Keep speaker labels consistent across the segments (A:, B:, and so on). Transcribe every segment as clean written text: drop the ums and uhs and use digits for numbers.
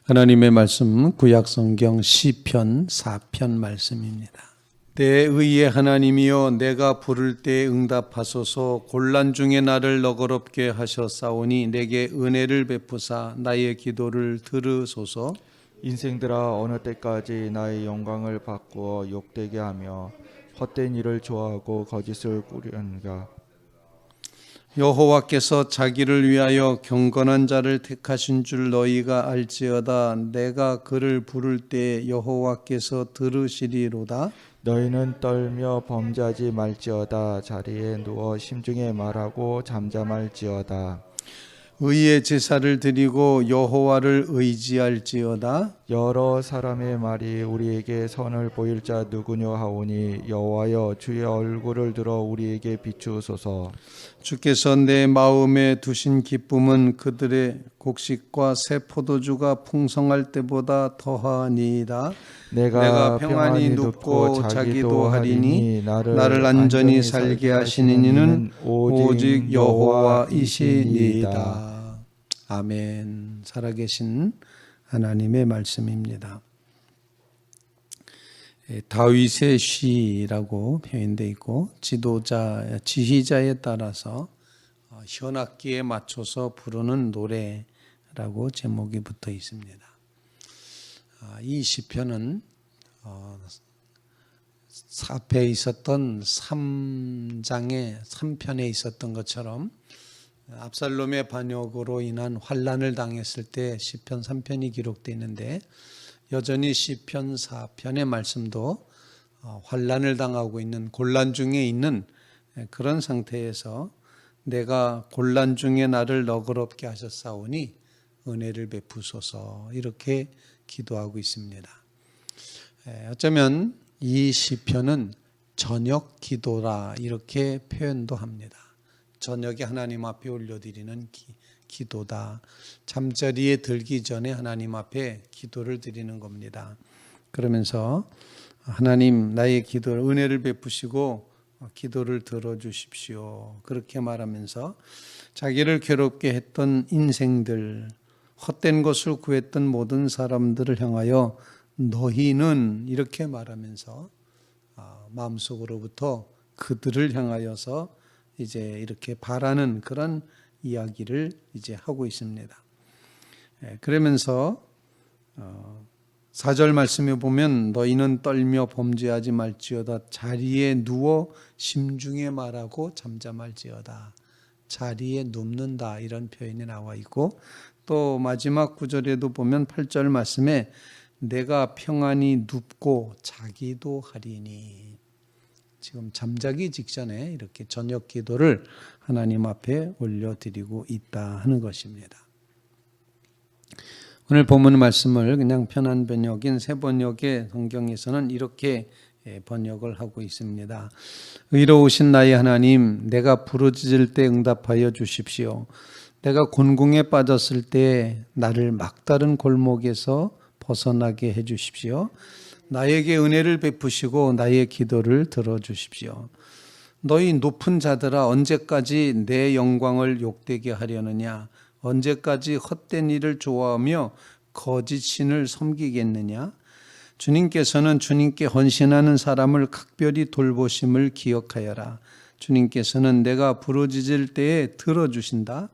A: 하나님의 말씀 구약성경 시편 4편 말씀입니다. 내 의의 하나님이여 내가 부를 때 응답하소서. 곤란 중에 나를 너그럽게 하셨사오니 내게 은혜를 베푸사 나의 기도를 들으소서.
B: 인생들아 어느 때까지 나의 영광을 바꾸어 욕되게 하며 헛된 일을 좋아하고 거짓을 꾸려는가.
A: 여호와께서 자기를 위하여 경건한 자를 택하신 줄 너희가 알지어다. 내가 그를 부를 때 여호와께서 들으시리로다.
B: 너희는 떨며 범죄하지 말지어다. 자리에 누워 심중에 말하고 잠잠할지어다.
A: 의의 제사를 드리고 여호와를 의지할지어다.
B: 여러 사람의 말이 우리에게 선을 보일 자 누구냐 하오니 여호와여 주의 얼굴을 들어 우리에게 비추소서.
A: 주께서 내 마음에 두신 기쁨은 그들의 곡식과 새 포도주가 풍성할 때보다 더하니이다. 내가 평안히 눕고 자기도 하리니 나를 안전히 살게 하시는 이는 오직 여호와이시니이다. 아멘. 살아계신 하나님의 말씀입니다. 다윗의 시라고 표현되어 있고 지휘자에 따라서 현악기에 맞춰서 부르는 노래라고 제목이 붙어 있습니다. 이 시편은 4편에 있었던 3편에 있었던 것처럼 압살롬의 반역으로 인한 환난을 당했을 때 시편 3편이 기록되어 있는데 여전히 시편 4편의 말씀도 환난을 당하고 있는 곤란 중에 있는 그런 상태에서 내가 곤란 중에 나를 너그럽게 하셨사오니 은혜를 베푸소서 이렇게 기도하고 있습니다. 어쩌면 이 시편은 저녁 기도라 이렇게 표현도 합니다. 저녁에 하나님 앞에 올려드리는 기도다. 잠자리에 들기 전에 하나님 앞에 기도를 드리는 겁니다. 그러면서 하나님 나의 기도를 은혜를 베푸시고 기도를 들어주십시오. 그렇게 말하면서 자기를 괴롭게 했던 인생들, 헛된 것을 구했던 모든 사람들을 향하여 너희는 이렇게 말하면서 마음속으로부터 그들을 향하여서 이제 이렇게 바라는 그런 이야기를 이제 하고 있습니다. 그러면서 4절 말씀에 보면 너희는 떨며 범죄하지 말지어다. 자리에 누워 심중에 말하고 잠잠할지어다. 자리에 눕는다 이런 표현이 나와 있고 또 마지막 구절에도 보면 8절 말씀에 내가 평안히 눕고 자기도 하리니 지금 잠자기 직전에 이렇게 저녁 기도를 하나님 앞에 올려드리고 있다 하는 것입니다. 오늘 본문 말씀을 그냥 편한 번역인 새 번역의 성경에서는 이렇게 번역을 하고 있습니다. 의로우신 나의 하나님, 내가 부르짖을 때 응답하여 주십시오. 내가 곤궁에 빠졌을 때 나를 막다른 골목에서 벗어나게 해 주십시오. 나에게 은혜를 베푸시고 나의 기도를 들어주십시오. 너희 높은 자들아 언제까지 내 영광을 욕되게 하려느냐? 언제까지 헛된 일을 좋아하며 거짓 신을 섬기겠느냐? 주님께서는 주님께 헌신하는 사람을 각별히 돌보심을 기억하여라. 주님께서는 내가 부르짖을 때에 들어주신다.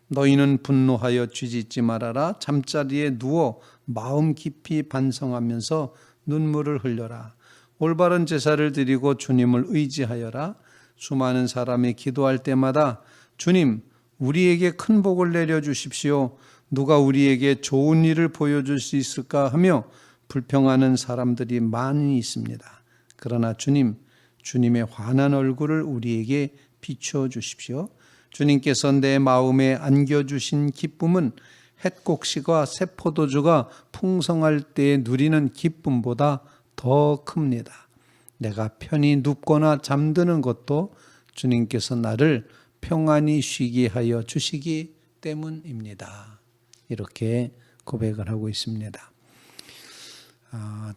A: 너희는 분노하여 쥐짓지 말아라. 잠자리에 누워 마음 깊이 반성하면서 눈물을 흘려라. 올바른 제사를 드리고 주님을 의지하여라. 수많은 사람이 기도할 때마다 주님, 우리에게 큰 복을 내려주십시오. 누가 우리에게 좋은 일을 보여줄 수 있을까 하며 불평하는 사람들이 많이 있습니다. 그러나 주님, 주님의 환한 얼굴을 우리에게 비추어 주십시오. 주님께서 내 마음에 안겨주신 기쁨은 햇곡식과 새 포도주가 풍성할 때 누리는 기쁨보다 더 큽니다. 내가 편히 눕거나 잠드는 것도 주님께서 나를 평안히 쉬게 하여 주시기 때문입니다. 이렇게 고백을 하고 있습니다.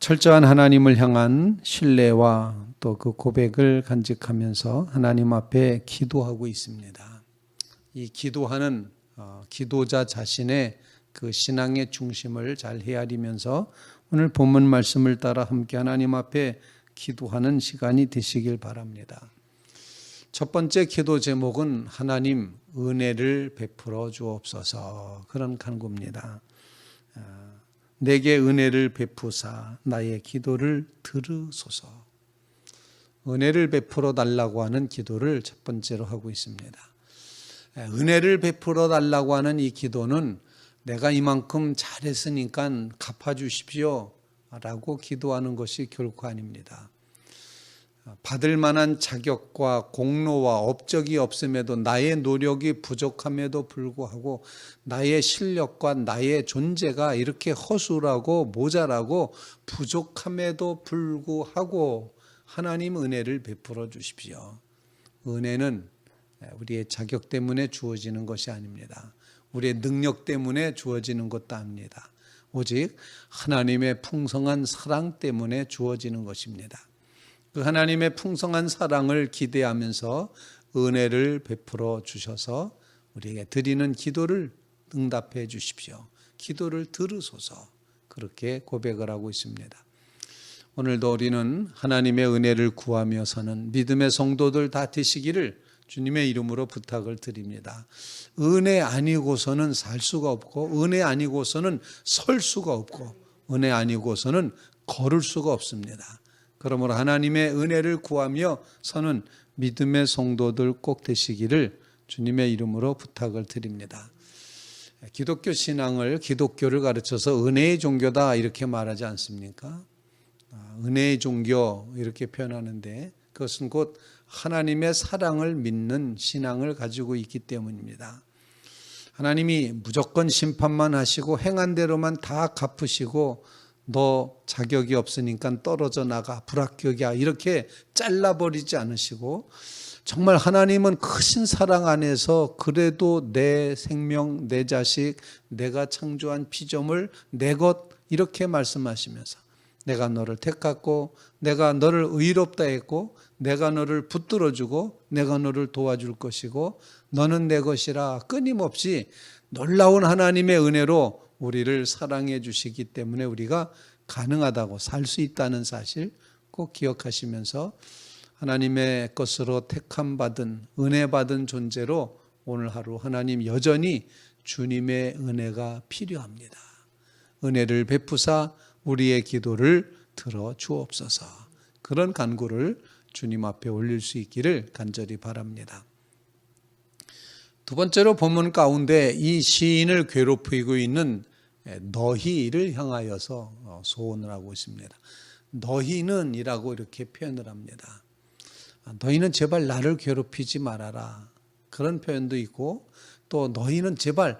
A: 철저한 하나님을 향한 신뢰와 또 그 고백을 간직하면서 하나님 앞에 기도하고 있습니다. 이 기도하는 기도자 자신의 그 신앙의 중심을 잘 헤아리면서 오늘 본문 말씀을 따라 함께 하나님 앞에 기도하는 시간이 되시길 바랍니다. 첫 번째 기도 제목은 하나님 은혜를 베풀어 주옵소서, 그런 간구입니다. 내게 은혜를 베푸사 나의 기도를 들으소서. 은혜를 베풀어 달라고 하는 기도를 첫 번째로 하고 있습니다. 은혜를 베풀어 달라고 하는 이 기도는 내가 이만큼 잘했으니까 갚아주십시오 라고 기도하는 것이 결코 아닙니다. 받을 만한 자격과 공로와 업적이 없음에도, 나의 노력이 부족함에도 불구하고 나의 실력과 나의 존재가 이렇게 허술하고 모자라고 부족함에도 불구하고 하나님 은혜를 베풀어 주십시오. 은혜는 우리의 자격 때문에 주어지는 것이 아닙니다. 우리의 능력 때문에 주어지는 것도 아닙니다. 오직 하나님의 풍성한 사랑 때문에 주어지는 것입니다. 그 하나님의 풍성한 사랑을 기대하면서 은혜를 베풀어 주셔서 우리에게 드리는 기도를 응답해 주십시오. 기도를 들으소서, 그렇게 고백을 하고 있습니다. 오늘도 우리는 하나님의 은혜를 구하며 사는 믿음의 성도들 다 되시기를 주님의 이름으로 부탁을 드립니다. 은혜 아니고서는 살 수가 없고, 은혜 아니고서는 설 수가 없고, 은혜 아니고서는 걸을 수가 없습니다. 그러므로 하나님의 은혜를 구하며 서는 믿음의 성도들 꼭 되시기를 주님의 이름으로 부탁을 드립니다. 기독교 신앙을, 기독교를 가르쳐서 은혜의 종교다 이렇게 말하지 않습니까? 은혜의 종교 이렇게 표현하는데 그것은 곧 하나님의 사랑을 믿는 신앙을 가지고 있기 때문입니다. 하나님이 무조건 심판만 하시고 행한 대로만 다 갚으시고 너 자격이 없으니까 떨어져 나가, 불합격이야, 이렇게 잘라버리지 않으시고, 정말 하나님은 크신 사랑 안에서 그래도 내 생명, 내 자식, 내가 창조한 피조물, 내 것 이렇게 말씀하시면서 내가 너를 택했고, 내가 너를 의롭다 했고, 내가 너를 붙들어주고, 내가 너를 도와줄 것이고, 너는 내 것이라 끊임없이 놀라운 하나님의 은혜로 우리를 사랑해 주시기 때문에 우리가 가능하다고, 살 수 있다는 사실 꼭 기억하시면서 하나님의 것으로 택함받은, 은혜받은 존재로 오늘 하루 하나님 여전히 주님의 은혜가 필요합니다. 은혜를 베푸사 우리의 기도를 들어 주옵소서, 그런 간구를 주님 앞에 올릴 수 있기를 간절히 바랍니다. 두 번째로 본문 가운데 이 시인을 괴롭히고 있는 너희를 향하여서 소원을 하고 있습니다. 너희는 이라고 이렇게 표현을 합니다. 너희는 제발 나를 괴롭히지 말아라, 그런 표현도 있고, 또 너희는 제발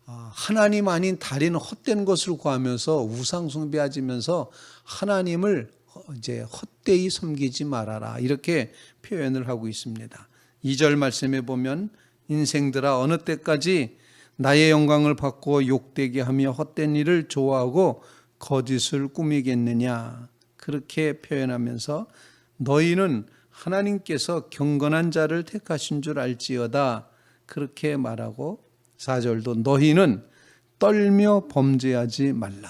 A: 하나님 아닌 다른 헛된 것을 구하면서 우상 숭배하면서 하나님을 이제 헛되이 섬기지 말아라, 이렇게 표현을 하고 있습니다. 2절 말씀에 보면 인생들아 어느 때까지 나의 영광을 받고 욕되게 하며 헛된 일을 좋아하고 거짓을 꾸미겠느냐, 그렇게 표현하면서 너희는 하나님께서 경건한 자를 택하신 줄 알지어다, 그렇게 말하고 4절도 너희는 떨며 범죄하지 말라,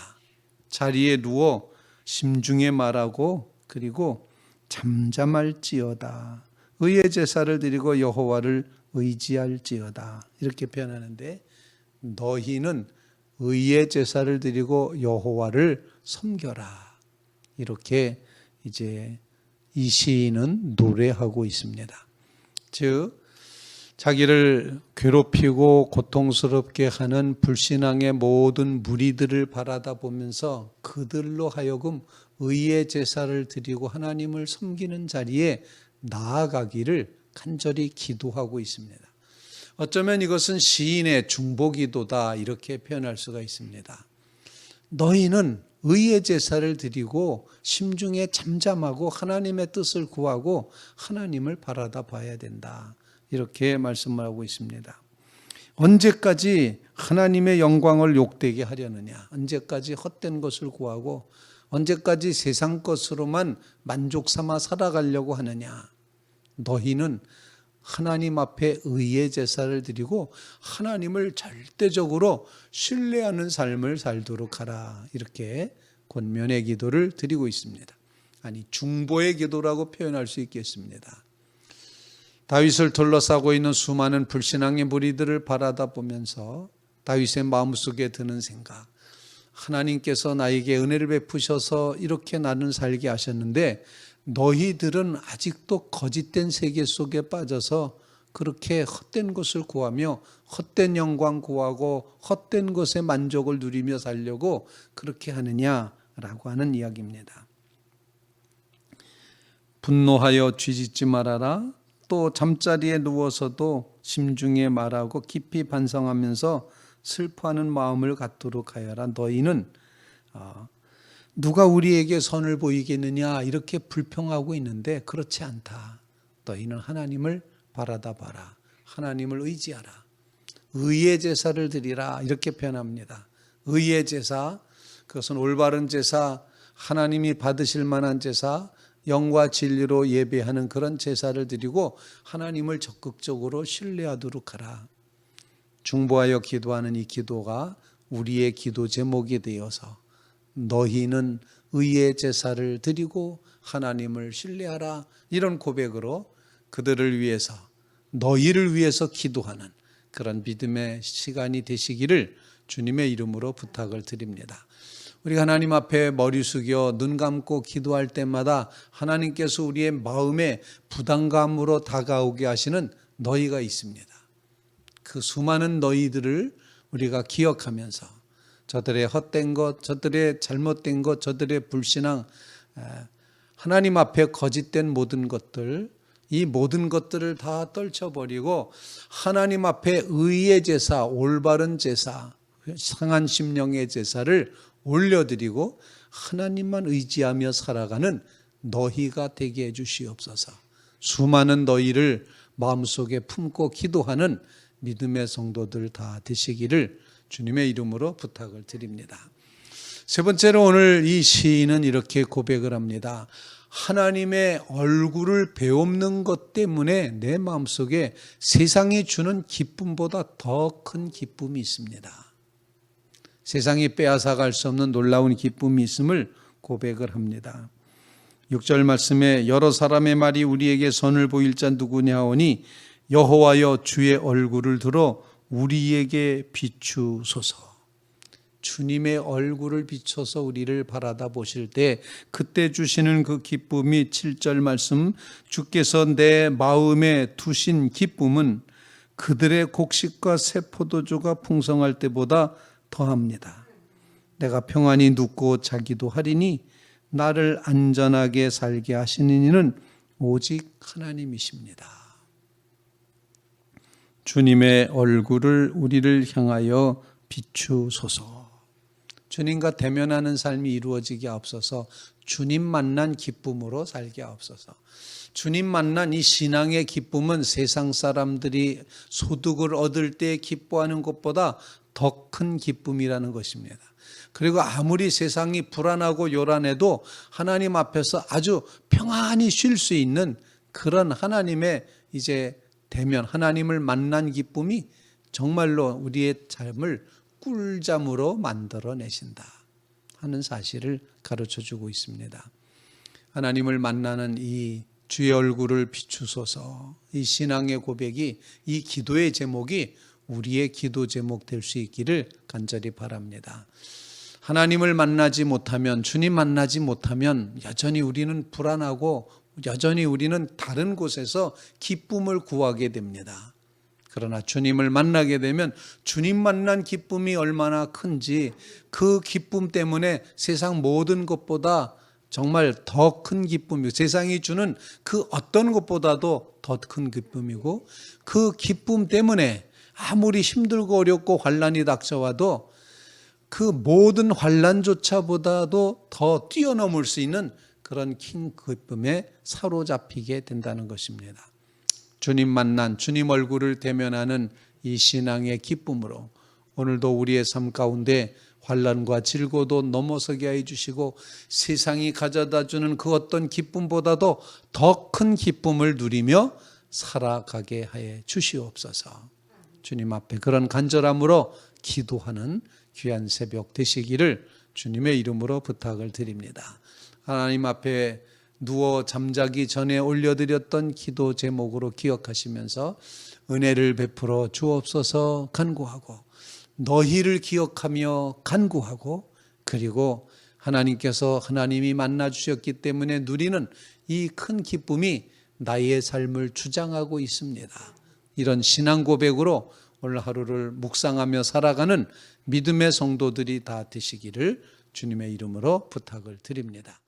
A: 자리에 누워 심중에 말하고 그리고 잠잠할지어다, 의의 제사를 드리고 여호와를 의지할지어다, 이렇게 표현하는데 너희는 의의 제사를 드리고 여호와를 섬겨라, 이렇게 이제 이 시인은 노래하고 있습니다. 즉 자기를 괴롭히고 고통스럽게 하는 불신앙의 모든 무리들을 바라다 보면서 그들로 하여금 의의 제사를 드리고 하나님을 섬기는 자리에 나아가기를 간절히 기도하고 있습니다. 어쩌면 이것은 시인의 중보기도다, 이렇게 표현할 수가 있습니다. 너희는 의의 제사를 드리고 심중에 잠잠하고 하나님의 뜻을 구하고 하나님을 바라다 봐야 된다, 이렇게 말씀을 하고 있습니다. 언제까지 하나님의 영광을 욕되게 하려느냐, 언제까지 헛된 것을 구하고 언제까지 세상 것으로만 만족 삼아 살아가려고 하느냐. 너희는 하나님 앞에 의의 제사를 드리고 하나님을 절대적으로 신뢰하는 삶을 살도록 하라. 이렇게 권면의 기도를 드리고 있습니다. 아니, 중보의 기도라고 표현할 수 있겠습니다. 다윗을 둘러싸고 있는 수많은 불신앙의 무리들을 바라다 보면서 다윗의 마음속에 드는 생각, 하나님께서 나에게 은혜를 베푸셔서 이렇게 나는 살게 하셨는데 너희들은 아직도 거짓된 세계 속에 빠져서 그렇게 헛된 것을 구하며 헛된 영광 구하고 헛된 것에 만족을 누리며 살려고 그렇게 하느냐라고 하는 이야기입니다. 분노하여 쥐짓지 말아라. 또 잠자리에 누워서도 심중에 말하고 깊이 반성하면서 슬퍼하는 마음을 갖도록 하여라. 너희는 누가 우리에게 선을 보이겠느냐 이렇게 불평하고 있는데 그렇지 않다. 너희는 하나님을 바라다 봐라. 하나님을 의지하라. 의의 제사를 드리라. 이렇게 표현합니다. 의의 제사, 그것은 올바른 제사, 하나님이 받으실 만한 제사, 영과 진리로 예배하는 그런 제사를 드리고 하나님을 적극적으로 신뢰하도록 하라. 중보하여 기도하는 이 기도가 우리의 기도 제목이 되어서 너희는 의의 제사를 드리고 하나님을 신뢰하라. 이런 고백으로 그들을 위해서, 너희를 위해서 기도하는 그런 믿음의 시간이 되시기를 주님의 이름으로 부탁을 드립니다. 우리가 하나님 앞에 머리 숙여 눈 감고 기도할 때마다 하나님께서 우리의 마음에 부담감으로 다가오게 하시는 너희가 있습니다. 그 수많은 너희들을 우리가 기억하면서 저들의 헛된 것, 저들의 잘못된 것, 저들의 불신앙, 하나님 앞에 거짓된 모든 것들, 이 모든 것들을 다 떨쳐버리고 하나님 앞에 의의 제사, 올바른 제사, 상한 심령의 제사를 올려드리고 하나님만 의지하며 살아가는 너희가 되게 해 주시옵소서. 수많은 너희를 마음속에 품고 기도하는 믿음의 성도들 다 되시기를 주님의 이름으로 부탁을 드립니다. 세 번째로 오늘 이 시인은 이렇게 고백을 합니다. 하나님의 얼굴을 배움는 것 때문에 내 마음속에 세상이 주는 기쁨보다 더 큰 기쁨이 있습니다. 세상이 빼앗아갈 수 없는 놀라운 기쁨이 있음을 고백을 합니다. 6절 말씀에 여러 사람의 말이 우리에게 선을 보일 자 누구냐 하오니 여호와여 주의 얼굴을 들어 우리에게 비추소서. 주님의 얼굴을 비춰서 우리를 바라다 보실 때 그때 주시는 그 기쁨이 7절 말씀, 주께서 내 마음에 두신 기쁨은 그들의 곡식과 새 포도주가 풍성할 때보다 더합니다. 내가 평안히 눕고 자기도 하리니 나를 안전하게 살게 하시는 이는 오직 하나님이십니다. 주님의 얼굴을 우리를 향하여 비추소서. 주님과 대면하는 삶이 이루어지게 앞서서 주님 만난 기쁨으로 살게 앞서서 주님 만난 이 신앙의 기쁨은 세상 사람들이 소득을 얻을 때 기뻐하는 것보다 더 큰 기쁨이라는 것입니다. 그리고 아무리 세상이 불안하고 요란해도 하나님 앞에서 아주 평안히 쉴 수 있는 그런 하나님의 이제 대면, 하나님을 만난 기쁨이 정말로 우리의 삶을 꿀잠으로 만들어내신다 하는 사실을 가르쳐주고 있습니다. 하나님을 만나는 이 주의 얼굴을 비추소서, 이 신앙의 고백이, 이 기도의 제목이 우리의 기도 제목 될 수 있기를 간절히 바랍니다. 하나님을 만나지 못하면, 주님 만나지 못하면 여전히 우리는 불안하고 여전히 우리는 다른 곳에서 기쁨을 구하게 됩니다. 그러나 주님을 만나게 되면 주님 만난 기쁨이 얼마나 큰지, 그 기쁨 때문에 세상 모든 것보다 정말 더 큰 기쁨이고 세상이 주는 그 어떤 것보다도 더 큰 기쁨이고, 그 기쁨 때문에 아무리 힘들고 어렵고 환난이 닥쳐와도 그 모든 환난조차보다도 더 뛰어넘을 수 있는 그런 큰 기쁨에 사로잡히게 된다는 것입니다. 주님 만난, 주님 얼굴을 대면하는 이 신앙의 기쁨으로 오늘도 우리의 삶 가운데 환난과 질고도 넘어서게 해 주시고 세상이 가져다 주는 그 어떤 기쁨보다도 더 큰 기쁨을 누리며 살아가게 하여 주시옵소서. 주님 앞에 그런 간절함으로 기도하는 귀한 새벽 되시기를 주님의 이름으로 부탁을 드립니다. 하나님 앞에 누워 잠자기 전에 올려드렸던 기도 제목으로 기억하시면서 은혜를 베풀어 주옵소서 간구하고, 너희를 기억하며 간구하고, 그리고 하나님께서 하나님이 만나 주셨기 때문에 누리는 이 큰 기쁨이 나의 삶을 주장하고 있습니다. 이런 신앙 고백으로 오늘 하루를 묵상하며 살아가는 믿음의 성도들이 다 되시기를 주님의 이름으로 부탁을 드립니다.